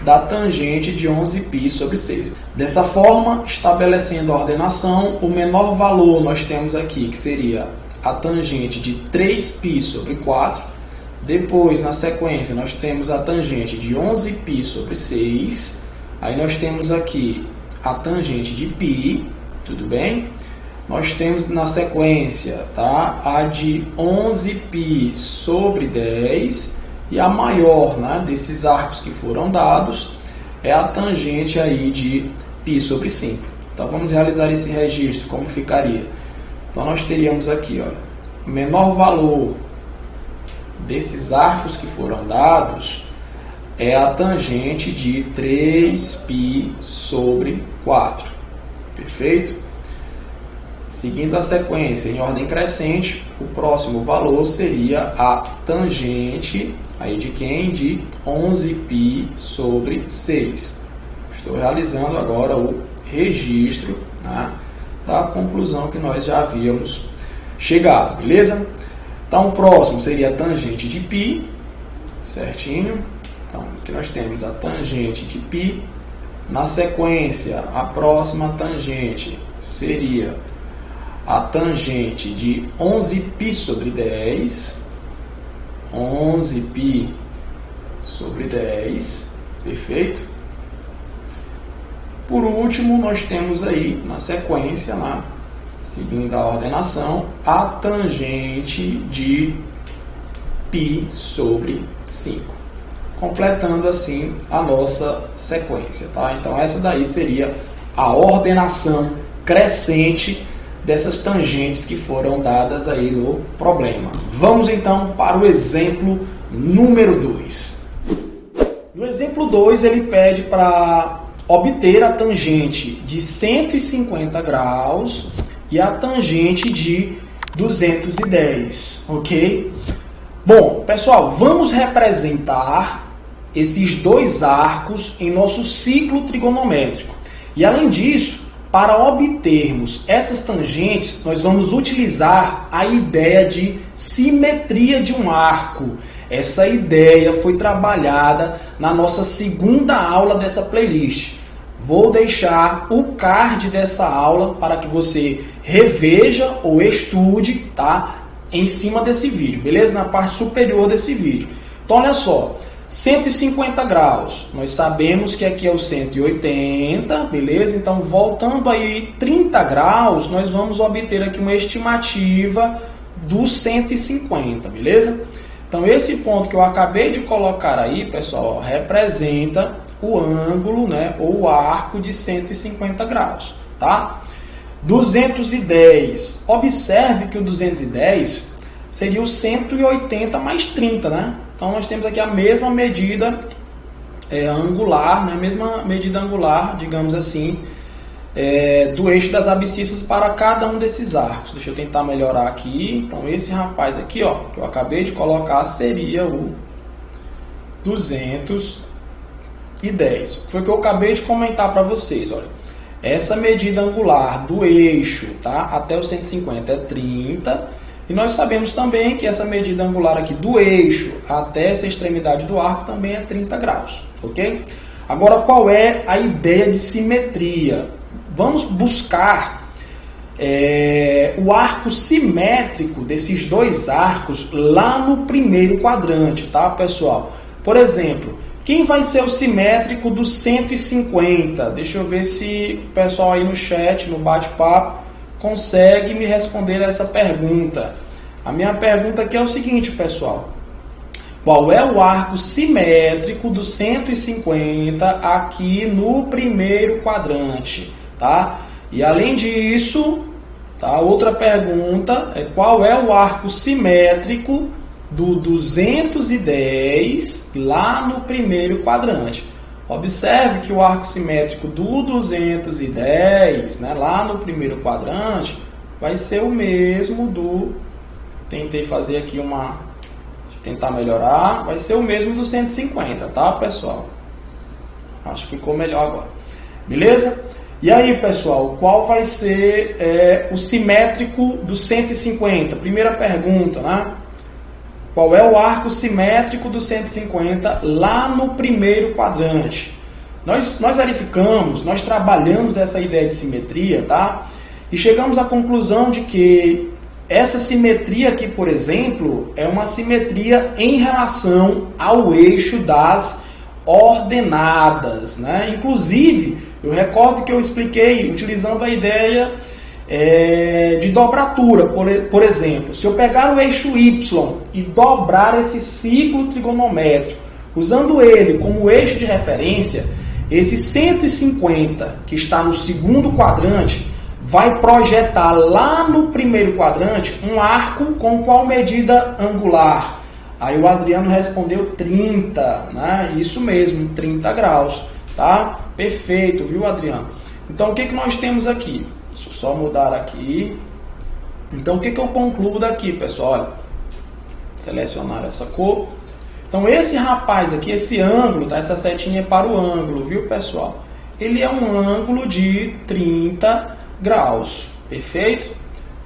da tangente de 11π sobre 6. Dessa forma, estabelecendo a ordenação, o menor valor nós temos aqui, que seria a tangente de 3π sobre 4. Depois, na sequência, nós temos a tangente de 11π sobre 6. Aí nós temos aqui a tangente de π, tudo bem? nós temos na sequência, tá, a de 11π sobre 10, e a maior, né, desses arcos que foram dados é a tangente aí de π sobre 5. Então vamos realizar esse registro, como ficaria? Então nós teríamos aqui, olha, o menor valor desses arcos que foram dados é a tangente de 3π sobre 4. Perfeito? Seguindo a sequência em ordem crescente, o próximo valor seria a tangente aí de quem? De 11π sobre 6. Estou realizando agora o registro, né, da conclusão que nós já havíamos chegado, beleza? Então o próximo seria a tangente de π, certinho? Então aqui nós temos a tangente de π. Na sequência, a próxima tangente seria a tangente de 11π sobre 10, 11π sobre 10, perfeito? Por último, nós temos aí, na sequência, lá, seguindo a ordenação, a tangente de π sobre 5, completando assim a nossa sequência, tá? Então essa daí seria a ordenação crescente dessas tangentes que foram dadas aí no problema. Vamos então para o exemplo número 2. No exemplo 2, ele pede para obter a tangente de 150 graus e a tangente de 210, ok? Bom, pessoal, vamos representar esses dois arcos em nosso ciclo trigonométrico. E além disso, para obtermos essas tangentes, nós vamos utilizar a ideia de simetria de um arco. Essa ideia foi trabalhada na nossa segunda aula dessa playlist. Vou deixar o card dessa aula para que você reveja ou estude, tá? Em cima desse vídeo, beleza? Na parte superior desse vídeo. Então, olha só. 150 graus, nós sabemos que aqui é o 180, beleza? Então, voltando aí 30 graus, nós vamos obter aqui uma estimativa do 150, beleza? Então, esse ponto que eu acabei de colocar aí, pessoal, ó, representa o ângulo, né, ou o arco de 150 graus, tá? 210, observe que o 210 seria o 180 mais 30, né? Então, nós temos aqui a mesma medida angular, né? A mesma medida angular, digamos assim, do eixo das abscissas para cada um desses arcos. Deixa eu tentar melhorar aqui. Então, esse rapaz aqui, ó, que eu acabei de colocar, seria o 210. Foi o que eu acabei de comentar para vocês, olha. Essa medida angular do eixo, tá, até o 150 é 30. E nós sabemos também que essa medida angular aqui do eixo até essa extremidade do arco também é 30 graus, ok? Agora, qual é a ideia de simetria? Vamos buscar o arco simétrico desses dois arcos lá no primeiro quadrante, tá, pessoal? Por exemplo, quem vai ser o simétrico do 150? Deixa eu ver se o pessoal aí no chat, no bate-papo, consegue me responder essa pergunta. A minha pergunta aqui é o seguinte, pessoal. Qual é o arco simétrico do 150 aqui no primeiro quadrante, tá? E além disso, tá, outra pergunta é qual é o arco simétrico do 210 lá no primeiro quadrante. Observe que o arco simétrico do 210, né, lá no primeiro quadrante, vai ser o mesmo do... Tentei fazer aqui uma... Tentar melhorar. Vai ser o mesmo do 150, tá, pessoal? Acho que ficou melhor agora. Beleza? E aí, pessoal, qual vai ser o simétrico do 150? Primeira pergunta, né? Qual é o arco simétrico do 150 lá no primeiro quadrante? Nós verificamos, nós trabalhamos essa ideia de simetria, tá? E chegamos à conclusão de que essa simetria aqui, por exemplo, é uma simetria em relação ao eixo das ordenadas, né? Inclusive, eu recordo que eu expliquei utilizando a ideia de dobratura. Por exemplo, se eu pegar o eixo Y e dobrar esse ciclo trigonométrico, usando ele como eixo de referência, esse 150 que está no segundo quadrante vai projetar lá no primeiro quadrante um arco com qual medida angular? Aí o Adriano respondeu 30, né? Isso mesmo, 30 graus, tá? Perfeito, viu, Adriano? Então, o que nós temos aqui? Deixa eu só mudar aqui. Então, o que eu concluo daqui, pessoal? Olha, selecionar essa cor. Então, esse rapaz aqui, esse ângulo, tá? Essa setinha é para o ângulo, viu, pessoal? Ele é um ângulo de 30 graus, perfeito?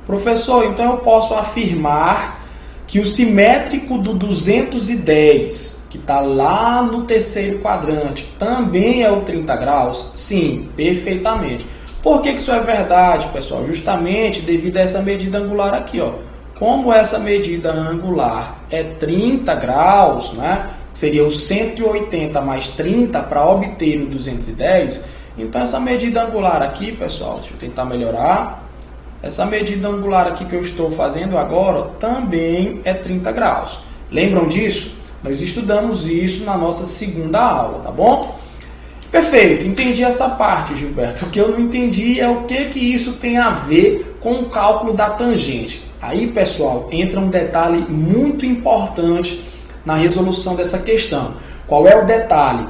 Professor, então eu posso afirmar que o simétrico do 210, que está lá no terceiro quadrante, também é o 30 graus? Sim, perfeitamente. Por que isso é verdade, pessoal? Justamente devido a essa medida angular aqui, ó. Como essa medida angular é 30 graus, né? Seria o 180 mais 30 para obter o 210. Então, essa medida angular aqui, pessoal, deixa eu tentar melhorar. Essa medida angular aqui que eu estou fazendo agora também é 30 graus. Lembram disso? Nós estudamos isso na nossa segunda aula, tá bom? Perfeito, entendi essa parte, Gilberto. O que eu não entendi é o que isso tem a ver com o cálculo da tangente. Aí, pessoal, entra um detalhe muito importante na resolução dessa questão. Qual é o detalhe?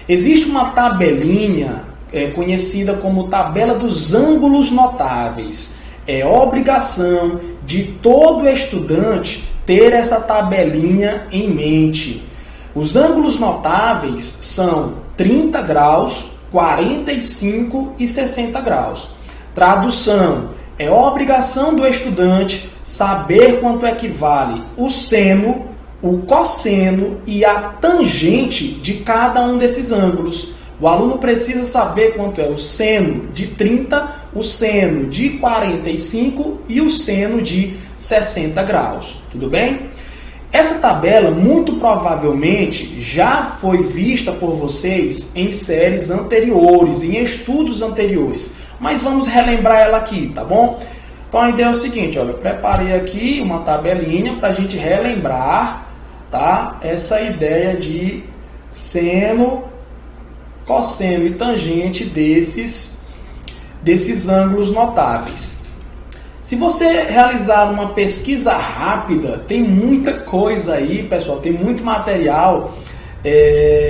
Existe uma tabelinha conhecida como tabela dos ângulos notáveis. É obrigação de todo estudante ter essa tabelinha em mente. Os ângulos notáveis são 30 graus, 45 e 60 graus. Tradução: é obrigação do estudante saber quanto equivale o seno, o cosseno e a tangente de cada um desses ângulos. O aluno precisa saber quanto é o seno de 30, o seno de 45 e o seno de 60 graus. Tudo bem? Essa tabela, muito provavelmente, já foi vista por vocês em séries anteriores, em estudos anteriores. Mas vamos relembrar ela aqui, tá bom? Então a ideia é o seguinte, olha, eu preparei aqui uma tabelinha para a gente relembrar, tá? Essa ideia de seno, cosseno e tangente desses ângulos notáveis. Se você realizar uma pesquisa rápida, tem muita coisa aí, pessoal, tem muito material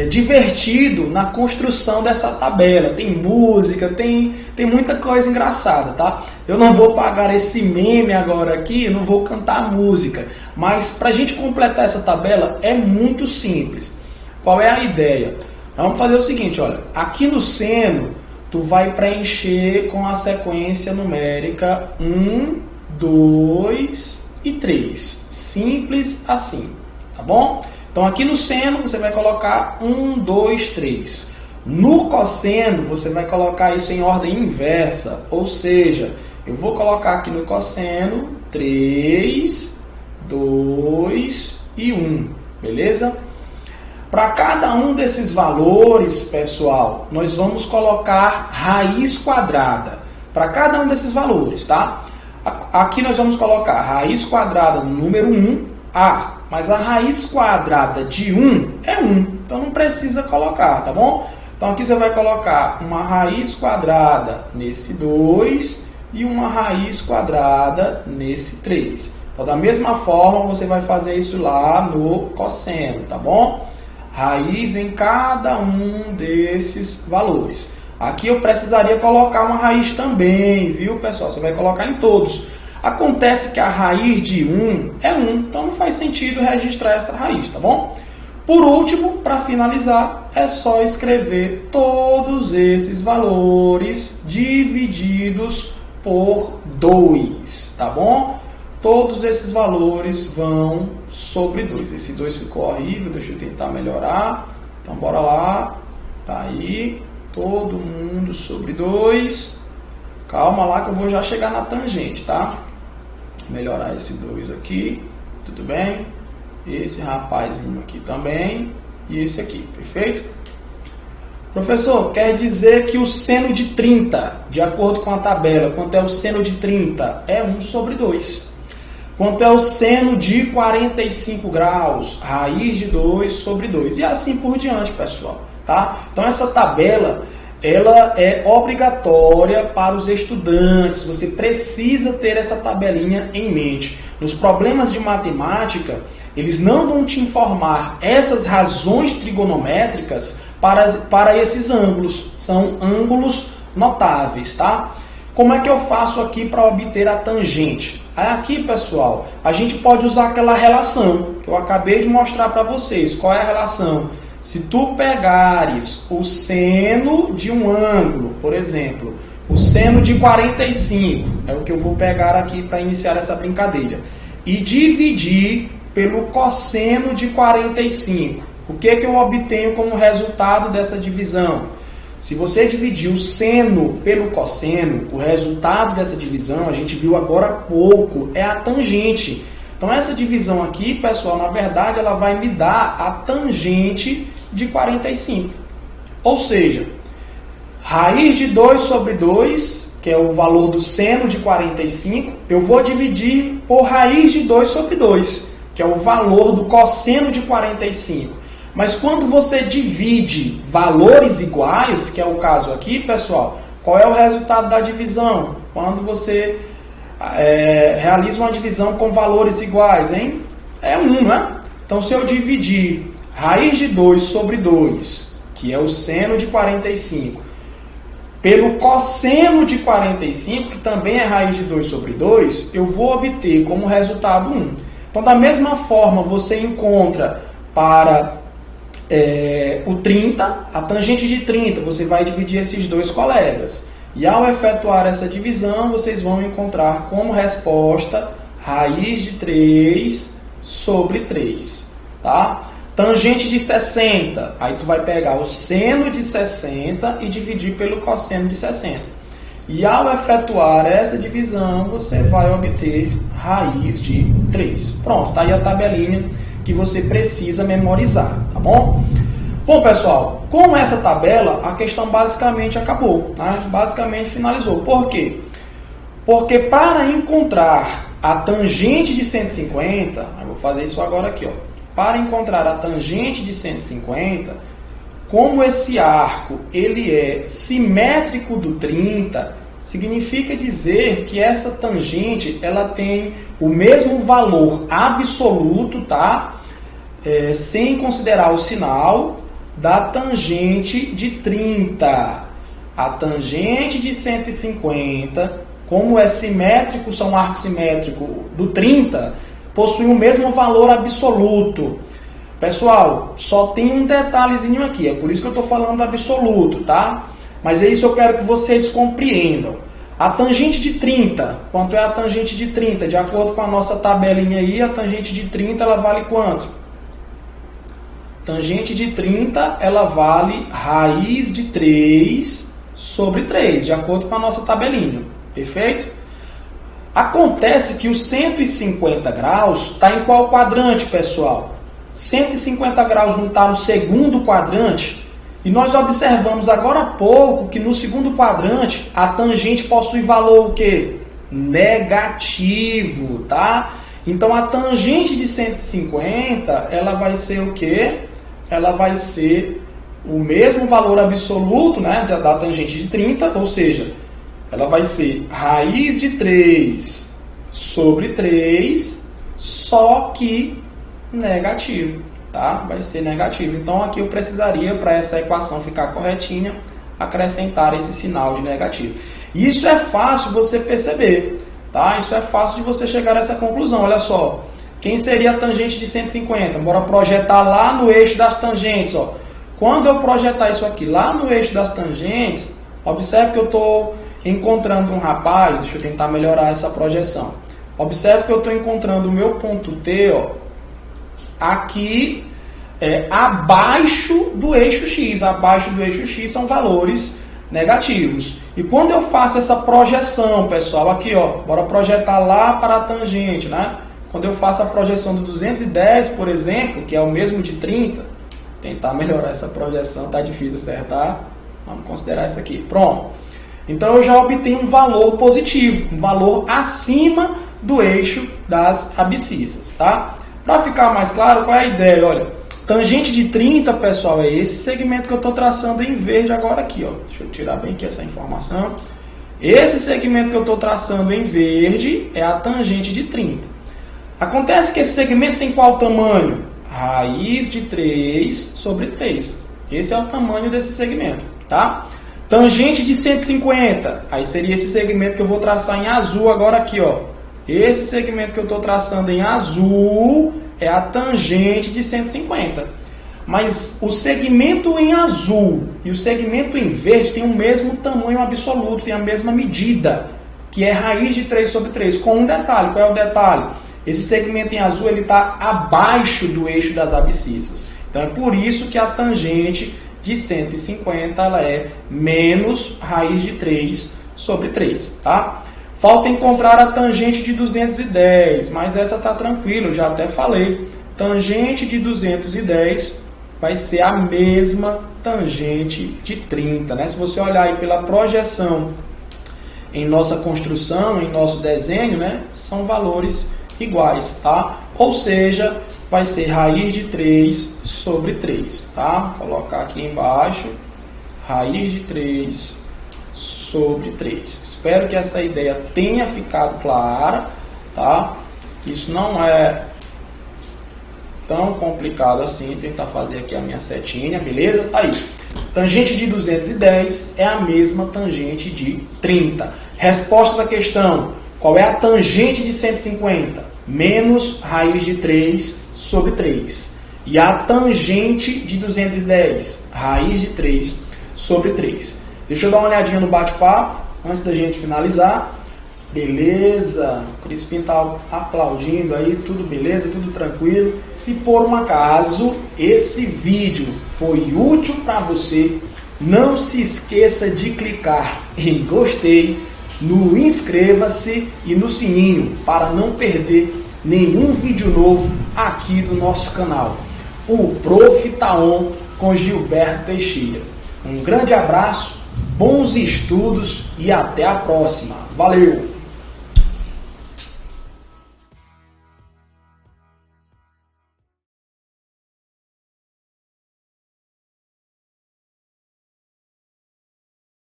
divertido na construção dessa tabela. Tem música, tem muita coisa engraçada, tá? Eu não vou pagar esse meme agora aqui, não vou cantar música, mas para a gente completar essa tabela é muito simples. Qual é a ideia? Vamos fazer o seguinte, olha, aqui no seno, tu vai preencher com a sequência numérica 1, 2 e 3. Simples assim, tá bom? Então aqui no seno você vai colocar 1, 2, 3. No cosseno você vai colocar isso em ordem inversa, ou seja, eu vou colocar aqui no cosseno 3, 2 e 1, beleza? Para cada um desses valores, pessoal, nós vamos colocar raiz quadrada. Para cada um desses valores, tá? Aqui nós vamos colocar raiz quadrada no número 1, A. Mas a raiz quadrada de 1 é 1. Então não precisa colocar, tá bom? Então aqui você vai colocar uma raiz quadrada nesse 2 e uma raiz quadrada nesse 3. Então da mesma forma você vai fazer isso lá no cosseno, tá bom? Raiz em cada um desses valores. Aqui eu precisaria colocar uma raiz também, viu, pessoal? Você vai colocar em todos. Acontece que a raiz de 1 é 1, então não faz sentido registrar essa raiz, tá bom? Por último, para finalizar, é só escrever todos esses valores divididos por 2, tá bom? Todos esses valores vão sobre 2. Esse 2 ficou horrível, deixa eu tentar melhorar. Então, bora lá. Tá aí. Todo mundo sobre 2. Calma lá que eu vou já chegar na tangente, tá? Vou melhorar esse 2 aqui. Tudo bem? Esse rapazinho aqui também. E esse aqui, perfeito? Professor, quer dizer que o seno de 30, de acordo com a tabela, quanto é o seno de 30? É 1 sobre 2. Quanto é o seno de 45 graus? Raiz de 2 sobre 2. E assim por diante, pessoal. Tá? Então essa tabela, ela é obrigatória para os estudantes. Você precisa ter essa tabelinha em mente. Nos problemas de matemática, eles não vão te informar essas razões trigonométricas para esses ângulos. São ângulos notáveis, tá? Como é que eu faço aqui para obter a tangente? Aqui, pessoal, a gente pode usar aquela relação que eu acabei de mostrar para vocês. Qual é a relação? Se tu pegares o seno de um ângulo, por exemplo, o seno de 45, é o que eu vou pegar aqui para iniciar essa brincadeira, e dividir pelo cosseno de 45, o que que eu obtenho como resultado dessa divisão? Se você dividir o seno pelo cosseno, o resultado dessa divisão, a gente viu agora há pouco, é a tangente. Então essa divisão aqui, pessoal, na verdade ela vai me dar a tangente de 45. Ou seja, raiz de 2 sobre 2, que é o valor do seno de 45, eu vou dividir por raiz de 2 sobre 2, que é o valor do cosseno de 45. Mas quando você divide valores iguais, que é o caso aqui, pessoal, qual é o resultado da divisão? Quando você realiza uma divisão com valores iguais, hein? É 1, né? Então, se eu dividir raiz de 2 sobre 2, que é o seno de 45, pelo cosseno de 45, que também é raiz de 2 sobre 2, eu vou obter como resultado 1. Então, da mesma forma, você encontra para o 30, a tangente de 30, você vai dividir esses dois colegas. E ao efetuar essa divisão, vocês vão encontrar como resposta raiz de 3 sobre 3. Tá? Tangente de 60, aí tu vai pegar o seno de 60 e dividir pelo cosseno de 60. E ao efetuar essa divisão, você vai obter raiz de 3. Pronto, tá aí a tabelinha que você precisa memorizar, tá bom? Bom, pessoal, com essa tabela, a questão basicamente acabou, né? Basicamente finalizou. Por quê? Porque para encontrar a tangente de 150, eu vou fazer isso agora aqui, ó. Para encontrar a tangente de 150, como esse arco ele é simétrico do 30, significa dizer que essa tangente ela tem o mesmo valor absoluto, tá? Sem considerar o sinal da tangente de 30. A tangente de 150, como é simétrico, são um arco simétrico do 30, possui o mesmo valor absoluto. Pessoal, só tem um detalhezinho aqui, é por isso que eu estou falando absoluto, tá? Mas é isso que eu quero que vocês compreendam. A tangente de 30, quanto é a tangente de 30? De acordo com a nossa tabelinha aí, a tangente de 30 ela vale quanto? Tangente de 30, ela vale raiz de 3 sobre 3, de acordo com a nossa tabelinha. Perfeito? Acontece que os 150 graus está em qual quadrante, pessoal? 150 graus não está no segundo quadrante? E nós observamos agora há pouco que no segundo quadrante a tangente possui valor o quê? Negativo, tá? Então a tangente de 150, ela vai ser o quê? Ela vai ser o mesmo valor absoluto, né, da tangente de 30, ou seja, ela vai ser raiz de 3 sobre 3, só que negativo, tá? Vai ser negativo. Então aqui eu precisaria, para essa equação ficar corretinha, acrescentar esse sinal de negativo. Isso é fácil você perceber, tá? Isso é fácil de você chegar a essa conclusão. Olha só, quem seria a tangente de 150? Bora projetar lá no eixo das tangentes, ó. Quando eu projetar isso aqui lá no eixo das tangentes, observe que eu estou encontrando um rapaz, deixa eu tentar melhorar essa projeção. Observe que eu estou encontrando o meu ponto T, ó, aqui abaixo do eixo X. Abaixo do eixo X são valores negativos. E quando eu faço essa projeção, pessoal, aqui, ó, bora projetar lá para a tangente, né? Quando eu faço a projeção do 210, por exemplo, que é o mesmo de 30, tentar melhorar essa projeção, tá difícil acertar. Vamos considerar isso aqui. Pronto. Então eu já obtenho um valor positivo, um valor acima do eixo das abscissas, tá? Para ficar mais claro, qual é a ideia? Olha, tangente de 30, pessoal, é esse segmento que eu estou traçando em verde agora aqui, ó. Deixa eu tirar bem aqui essa informação. Esse segmento que eu estou traçando em verde é a tangente de 30. Acontece que esse segmento tem qual tamanho? Raiz de 3 sobre 3. Esse é o tamanho desse segmento, tá? Tangente de 150, aí seria esse segmento que eu vou traçar em azul agora aqui, ó. Esse segmento que eu estou traçando em azul é a tangente de 150. Mas o segmento em azul e o segmento em verde tem o mesmo tamanho absoluto, tem a mesma medida, que é raiz de 3 sobre 3, com um detalhe. Qual é o detalhe? Esse segmento em azul está abaixo do eixo das abscissas. Então é por isso que a tangente de 150 ela é menos raiz de 3 sobre 3, tá? Falta encontrar a tangente de 210, mas essa tá tranquila, eu já até falei. Tangente de 210 vai ser a mesma tangente de 30, né? Se você olhar aí pela projeção em nossa construção, em nosso desenho, né? São valores iguais, tá? Ou seja, vai ser raiz de 3 sobre 3, tá? Vou colocar aqui embaixo, raiz de 3 sobre 3. Espero que essa ideia tenha ficado clara, tá? Isso não é tão complicado assim, tentar fazer aqui a minha setinha, beleza? Tá aí. Tangente de 210 é a mesma tangente de 30. Resposta da questão: qual é a tangente de 150? Menos raiz de 3 sobre 3. E a tangente de 210? Raiz de 3 sobre 3. Deixa eu dar uma olhadinha no bate-papo antes da gente finalizar. Beleza? O Crispim tá aplaudindo aí, tudo beleza, tudo tranquilo. Se por um acaso esse vídeo foi útil para você, não se esqueça de clicar em gostei, no inscreva-se e no sininho para não perder nenhum vídeo novo aqui do nosso canal. O Prof. Taon com Gilberto Teixeira. Um grande abraço, bons estudos e até a próxima. Valeu!